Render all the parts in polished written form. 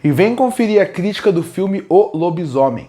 E vem conferir a crítica do filme O Lobisomem.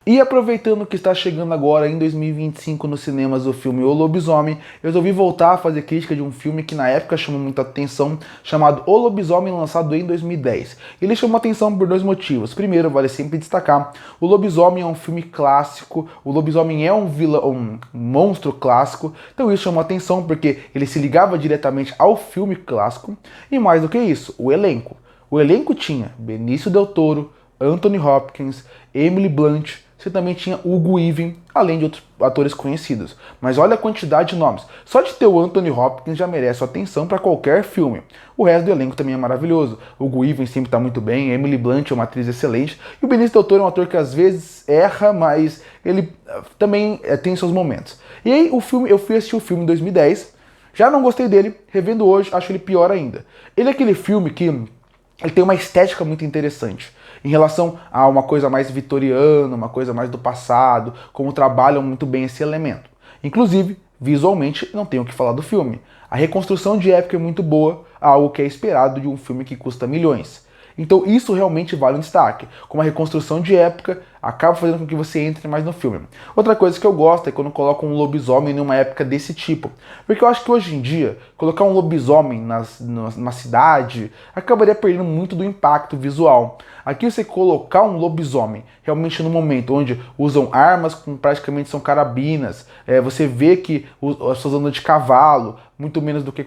E aproveitando que está chegando agora em 2025 nos cinemas o filme O Lobisomem, eu resolvi voltar a fazer crítica de um filme que na época chamou muita atenção, chamado O Lobisomem, lançado em 2010. Ele chamou atenção por dois motivos. Primeiro, vale sempre destacar, O Lobisomem é um filme clássico, o Lobisomem é um monstro clássico, então isso chamou atenção porque ele se ligava diretamente ao filme clássico, e mais do que isso, o elenco. O elenco tinha Benício Del Toro, Anthony Hopkins, Emily Blunt, você também tinha Hugo Weaving, além de outros atores conhecidos. Mas olha a quantidade de nomes. Só de ter o Anthony Hopkins já merece atenção para qualquer filme. O resto do elenco também é maravilhoso. O Hugo Weaving sempre está muito bem, Emily Blunt é uma atriz excelente, e o Benício Del Toro é um ator que às vezes erra, mas ele também tem seus momentos. E aí eu fui assistir o filme em 2010, já não gostei dele, revendo hoje, acho ele pior ainda. Ele é aquele filme que ele tem uma estética muito interessante em relação a uma coisa mais vitoriana, uma coisa mais do passado, como trabalham muito bem esse elemento. Inclusive, visualmente, não tenho o que falar do filme. A reconstrução de época é muito boa, algo que é esperado de um filme que custa milhões. Então isso realmente vale um destaque. Como a reconstrução de época acaba fazendo com que você entre mais no filme. Outra coisa que eu gosto é quando colocam um lobisomem numa época desse tipo. Porque eu acho que hoje em dia, colocar um lobisomem numa cidade acabaria perdendo muito do impacto visual. Aqui você colocar um lobisomem realmente no momento onde usam armas que praticamente são carabinas, você vê que as pessoas andam de cavalo, muito mais do que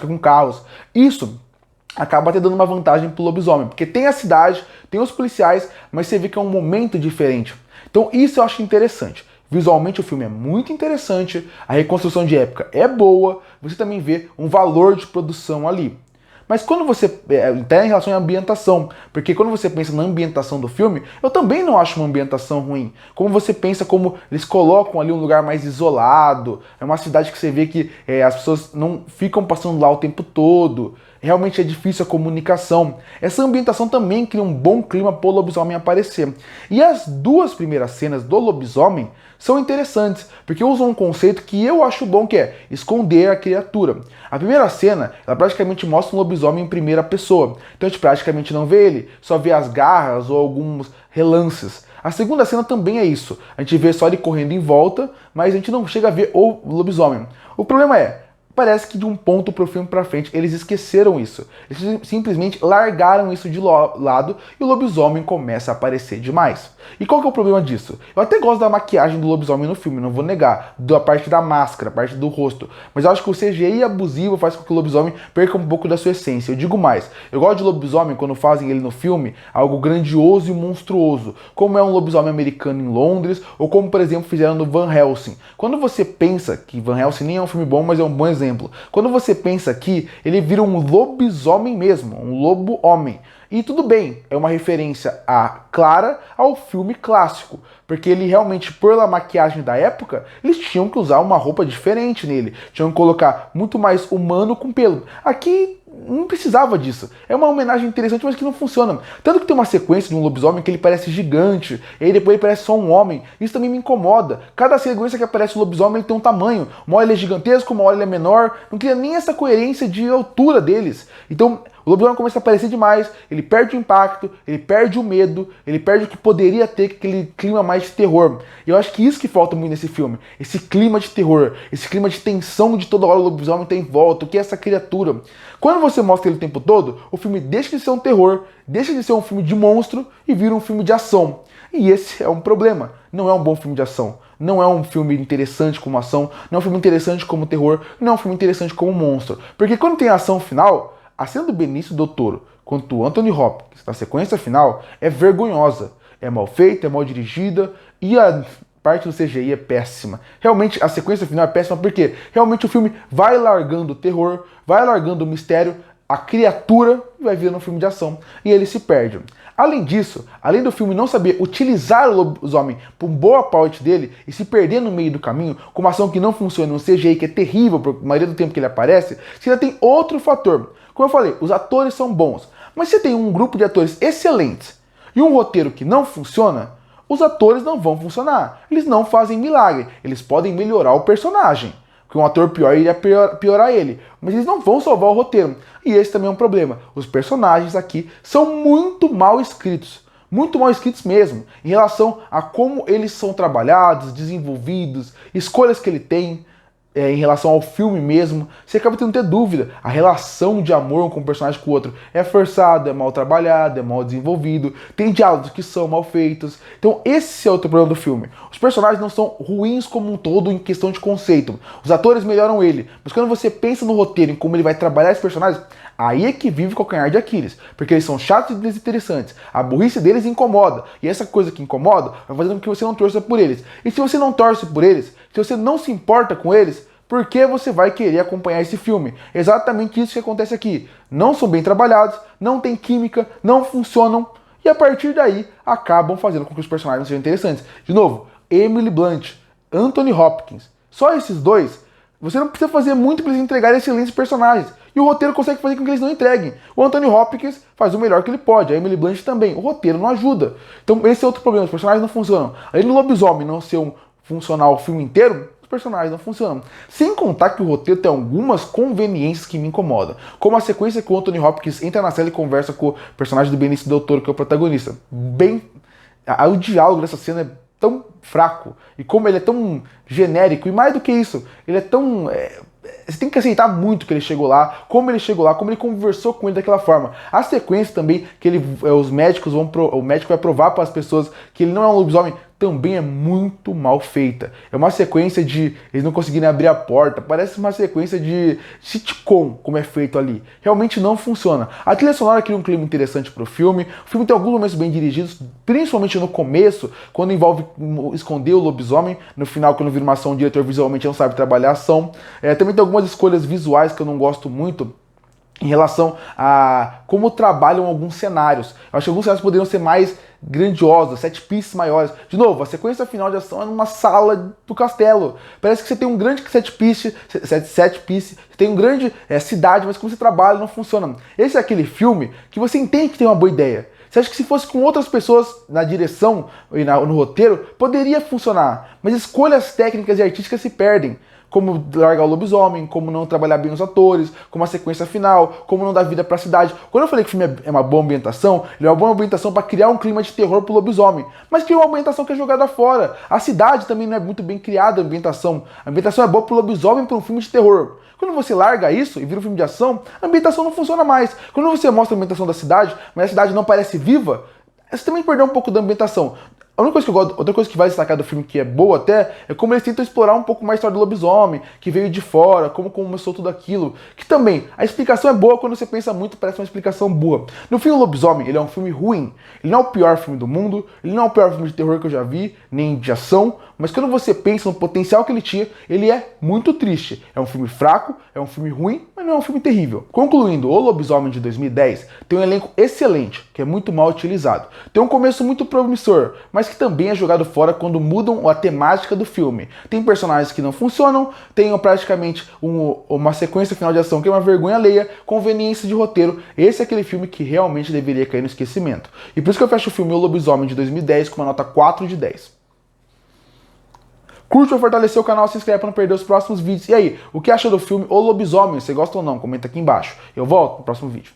com carros. Isso acaba até dando uma vantagem pro lobisomem, porque tem a cidade, tem os policiais, mas você vê que é um momento diferente. Então isso eu acho interessante. Visualmente o filme é muito interessante, a reconstrução de época é boa, você também vê um valor de produção ali. Mas quando você, até em relação à ambientação, porque quando você pensa na ambientação do filme, eu também não acho uma ambientação ruim. Como você pensa como eles colocam ali um lugar mais isolado, é uma cidade que você vê que as pessoas não ficam passando lá o tempo todo, realmente é difícil a comunicação. Essa ambientação também cria um bom clima para o lobisomem aparecer. E as duas primeiras cenas do lobisomem são interessantes, porque usam um conceito que eu acho bom, que é esconder a criatura. A primeira cena, ela praticamente mostra um lobisomem em primeira pessoa, então a gente praticamente não vê ele, só vê as garras ou alguns relances. A segunda cena também é isso, a gente vê só ele correndo em volta, mas a gente não chega a ver o lobisomem. O problema é, parece que de um ponto pro filme pra frente eles esqueceram isso. Eles simplesmente largaram isso de lado e o lobisomem começa a aparecer demais. E qual que é o problema disso? Eu até gosto da maquiagem do lobisomem no filme, não vou negar, da parte da máscara, a parte do rosto, mas eu acho que o CGI abusivo faz com que o lobisomem perca um pouco da sua essência. Eu digo mais, eu gosto de lobisomem quando fazem ele no filme algo grandioso e monstruoso, como é um lobisomem americano em Londres, ou como por exemplo fizeram no Van Helsing. Quando você pensa que Van Helsing nem é um filme bom, mas é um bom exemplo. Quando você pensa que ele vira um lobisomem mesmo, um lobo-homem. E tudo bem, é uma referência clara ao filme clássico, porque ele realmente, pela maquiagem da época, eles tinham que usar uma roupa diferente nele, tinham que colocar muito mais humano com pelo. Aqui não precisava disso. É uma homenagem interessante, mas que não funciona. Tanto que tem uma sequência de um lobisomem que ele parece gigante, e aí depois ele parece só um homem. Isso também me incomoda. Cada sequência que aparece o lobisomem ele tem um tamanho. Uma hora ele é gigantesco, uma hora ele é menor. Não cria nem essa coerência de altura deles. Então, o lobisomem começa a aparecer demais, ele perde o impacto, ele perde o medo, ele perde o que poderia ter, aquele clima mais de terror. E eu acho que isso que falta muito nesse filme. Esse clima de terror, esse clima de tensão de toda hora o lobisomem tem em volta, o que é essa criatura. Quando você mostra ele o tempo todo, o filme deixa de ser um terror, deixa de ser um filme de monstro e vira um filme de ação. E esse é um problema. Não é um bom filme de ação. Não é um filme interessante como ação, não é um filme interessante como terror, não é um filme interessante como monstro. Porque quando tem a ação final, a cena do Benício Del Toro quanto o Anthony Hopkins na sequência final é vergonhosa. É mal feita, é mal dirigida e a parte do CGI é péssima. Realmente a sequência final é péssima porque realmente o filme vai largando o terror, vai largando o mistério, a criatura vai virando um filme de ação e ele se perde. Além disso, além do filme não saber utilizar o lobisomem por boa parte dele e se perder no meio do caminho, com uma ação que não funciona, um CGI que é terrível por maioria do tempo que ele aparece, você ainda tem outro fator. Como eu falei, os atores são bons, mas você tem um grupo de atores excelentes e um roteiro que não funciona, os atores não vão funcionar. Eles não fazem milagre, eles podem melhorar o personagem, porque um ator pior iria piorar ele. Mas eles não vão salvar o roteiro. E esse também é um problema. Os personagens aqui são muito mal escritos. Muito mal escritos mesmo, em relação a como eles são trabalhados, desenvolvidos, escolhas que ele tem em relação ao filme mesmo. Você acaba tendo que ter dúvida. A relação de amor com um personagem com o outro é forçada, é mal trabalhada, é mal desenvolvido, tem diálogos que são mal feitos. Então esse é outro problema do filme. Os personagens não são ruins como um todo em questão de conceito. Os atores melhoram ele, mas quando você pensa no roteiro, em como ele vai trabalhar esses personagens, aí é que vive o calcanhar de Aquiles, porque eles são chatos e desinteressantes. A burrice deles incomoda, e essa coisa que incomoda vai fazendo com que você não torça por eles. E se você não torce por eles, se você não se importa com eles, por que você vai querer acompanhar esse filme? Exatamente isso que acontece aqui. Não são bem trabalhados, não tem química, não funcionam, e a partir daí acabam fazendo com que os personagens não sejam interessantes. De novo, Emily Blunt, Anthony Hopkins, só esses dois, você não precisa fazer muito para eles entregarem excelentes personagens. E o roteiro consegue fazer com que eles não entreguem. O Anthony Hopkins faz o melhor que ele pode, a Emily Blunt também. O roteiro não ajuda. Então esse é outro problema, os personagens não funcionam. Além do lobisomem não ser funcional o filme inteiro, os personagens não funcionam. Sem contar que o roteiro tem algumas conveniências que me incomodam. Como a sequência que o Anthony Hopkins entra na cela e conversa com o personagem do Benício Del Toro, que é o protagonista. O diálogo dessa cena é tão fraco. E como ele é tão genérico. E mais do que isso, ele é tão... Você tem que aceitar muito que ele chegou lá, como ele conversou com ele daquela forma. A sequência também, que o médico vai provar para as pessoas que ele não é um lobisomem, também é muito mal feita. É uma sequência de eles não conseguirem abrir a porta, parece uma sequência de sitcom, como é feito ali. Realmente não funciona. A trilha sonora cria um clima interessante pro filme. O filme tem alguns momentos bem dirigidos, principalmente no começo, quando envolve esconder o lobisomem. No final, quando vira uma ação, o diretor visualmente não sabe trabalhar a ação. Também tem algumas escolhas visuais que eu não gosto muito, em relação a como trabalham alguns cenários. Eu acho que alguns cenários poderiam ser mais grandiosos, set pieces maiores. De novo, a sequência final de ação é numa sala do castelo. Parece que você tem um grande set piece, você tem um grande cidade, mas como você trabalha não funciona. Esse é aquele filme que você entende que tem uma boa ideia. Você acha que se fosse com outras pessoas na direção e no roteiro, poderia funcionar. Mas escolhas técnicas e artísticas se perdem. Como largar o lobisomem, como não trabalhar bem os atores, como a sequência final, como não dar vida pra cidade. Quando eu falei que o filme é uma boa ambientação, ele é uma boa ambientação para criar um clima de terror pro lobisomem. Mas cria uma ambientação que é jogada fora. A cidade também não é muito bem criada, a ambientação. A ambientação é boa pro lobisomem para um filme de terror. Quando você larga isso e vira um filme de ação, a ambientação não funciona mais. Quando você mostra a ambientação da cidade, mas a cidade não parece viva, você também perdeu um pouco da ambientação. A única coisa que eu gosto, outra coisa que vai destacar do filme que é boa até, é como eles tentam explorar um pouco mais a história do lobisomem, que veio de fora, como começou tudo aquilo. Que também, a explicação é boa quando você pensa muito, parece uma explicação boa. No filme O Lobisomem, ele é um filme ruim. Ele não é o pior filme do mundo, ele não é o pior filme de terror que eu já vi, nem de ação, mas quando você pensa no potencial que ele tinha, ele é muito triste. É um filme fraco, é um filme ruim, mas não é um filme terrível. Concluindo, O Lobisomem de 2010 tem um elenco excelente, que é muito mal utilizado. Tem um começo muito promissor, mas que também é jogado fora quando mudam a temática do filme. Tem personagens que não funcionam, tem praticamente uma sequência final de ação que é uma vergonha alheia, conveniência de roteiro. Esse é aquele filme que realmente deveria cair no esquecimento. E por isso que eu fecho o filme O Lobisomem de 2010 com uma nota 4 de 10. Curte ou fortalecer o canal, se inscreve para não perder os próximos vídeos. E aí, o que acha do filme O Lobisomem? Você gosta ou não? Comenta aqui embaixo. Eu volto no próximo vídeo.